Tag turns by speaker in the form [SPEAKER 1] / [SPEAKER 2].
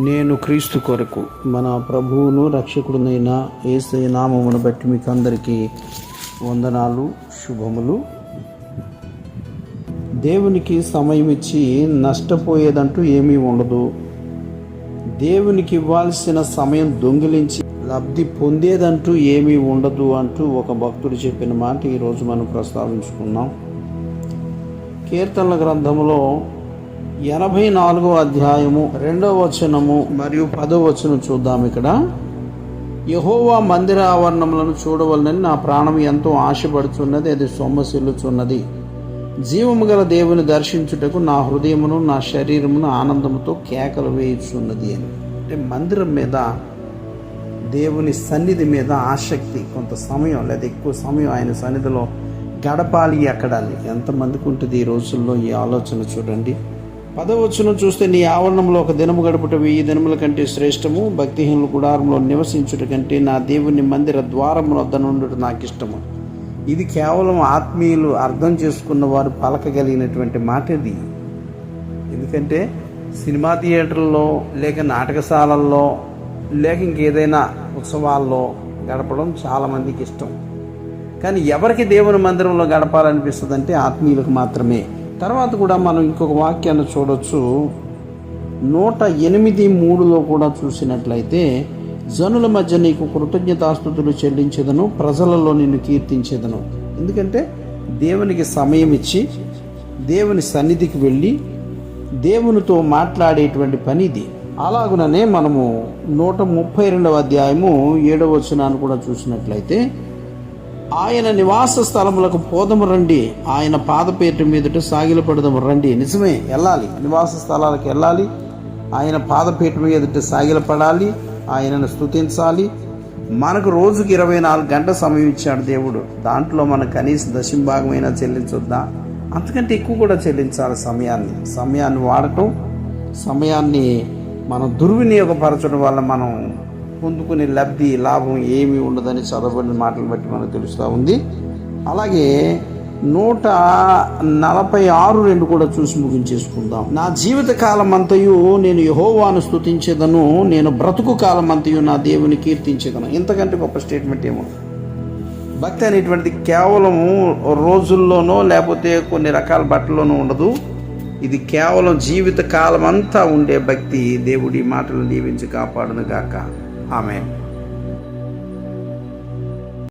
[SPEAKER 1] నేను క్రీస్తు కొరకు మన ప్రభువును రక్షకుడునైన యేసయ్య నామమును బట్టి మీకు అందరికీ వందనాలు, శుభములు. దేవునికి సమయం ఇచ్చి నష్టపోయేదంటూ ఏమీ ఉండదు. దేవునికి ఇవ్వాల్సిన సమయం దొంగిలించి లబ్ధి పొందేదంటూ ఏమీ ఉండదు అంటూ ఒక భక్తుడు చెప్పిన మాట ఈరోజు మనం ప్రస్తావించుకున్నాం. కీర్తనల గ్రంథంలో 84వ అధ్యాయము 2వ వచనము మరియు 10వ వచనం చూద్దాం. ఇక్కడ యెహోవా మందిర ఆవరణములను చూడవలనని నా ప్రాణం ఎంతో ఆశపడుచున్నది, అది సొమ్మసిల్లుచున్నది. జీవము గల దేవుని దర్శించుటకు నా హృదయమును నా శరీరమును ఆనందముతో కేకలు వేయుచున్నది అని. అంటే మందిరం మీద, దేవుని సన్నిధి మీద ఆసక్తి, కొంత సమయం లేదా ఎక్కువ సమయం ఆయన సన్నిధిలో గడపాలి. ఎక్కడాలి ఎంతమందికి ఉంటుంది ఈ రోజుల్లో ఈ ఆలోచన? చూడండి, 10వ వచనం చూస్తే, నీ ఆవరణంలో ఒక దినము గడుపుట 1000 దినముల కంటే శ్రేష్టము, భక్తిహీనుల గుడారంలో నివసించుట కంటే నా దేవుని మందిర ద్వారముల వద్ద నుండుట నాకు ఇష్టము. ఇది కేవలం ఆత్మీయులు అర్థం చేసుకున్న వారు పలకగలిగినటువంటి మాట ఇది. ఎందుకంటే సినిమా థియేటర్లో లేక నాటకశాలల్లో లేక ఇంకేదైనా ఉత్సవాల్లో గడపడం చాలామందికి ఇష్టం. కానీ ఎవరికి దేవుని మందిరంలో గడపాలనిపిస్తుంది అంటే ఆత్మీయులకు మాత్రమే. తర్వాత కూడా మనం ఇంకొక వాక్యాన్ని చూడొచ్చు. 108:3 కూడా చూసినట్లయితే, జనుల మధ్య నీకు కృతజ్ఞతాస్తుతులు చెల్లించేదను, ప్రజలలో నిన్ను కీర్తించేదను. ఎందుకంటే దేవునికి సమయం ఇచ్చి దేవుని సన్నిధికి వెళ్ళి దేవునితో మాట్లాడేటువంటి పని ఇది. అలాగుననే మనము 132వ అధ్యాయము 7వ వచనాన్ని కూడా చూసినట్లయితే, ఆయన నివాస స్థలములకు పోదము రండి, ఆయన పాదపేట మీదట సాగిలపడదము రండి. నిజమే, వెళ్ళాలి, నివాస స్థలాలకు వెళ్ళాలి, ఆయన పాదపేట మీదట సాగిలపడాలి, ఆయనను స్తుతించాలి. మనకు రోజుకి 24 గంటల సమయం ఇచ్చాడు దేవుడు. దాంట్లో మనకు కనీసం దశంభాగమైనా చెల్లించొద్దా? అంతకంటే ఎక్కువ కూడా చెల్లించాలి. సమయాన్ని వాడటం, సమయాన్ని మనం దుర్వినియోగపరచడం వల్ల మనం పొందుకునే లాభం ఏమీ ఉండదని చదవబడిన మాటలను బట్టి మనకు తెలుస్తూ ఉంది. అలాగే 146:2 కూడా చూసి ముగించేసుకుందాం. నా జీవిత కాలం అంతయు నేను యెహోవాను స్తుతించేదను, నేను బ్రతుకు కాలం అంతయు నా దేవుని కీర్తించేదను. ఇంతకంటే గొప్ప స్టేట్మెంట్ ఏమో. భక్తి అనేటువంటిది కేవలం రోజుల్లోనో లేకపోతే కొన్ని రకాల బట్టల్లోనూ ఉండదు. ఇది కేవలం జీవిత కాలం అంతా ఉండే భక్తి. దేవుడి మాటలు దీవించి కాపాడును గాక. ఆమేన్.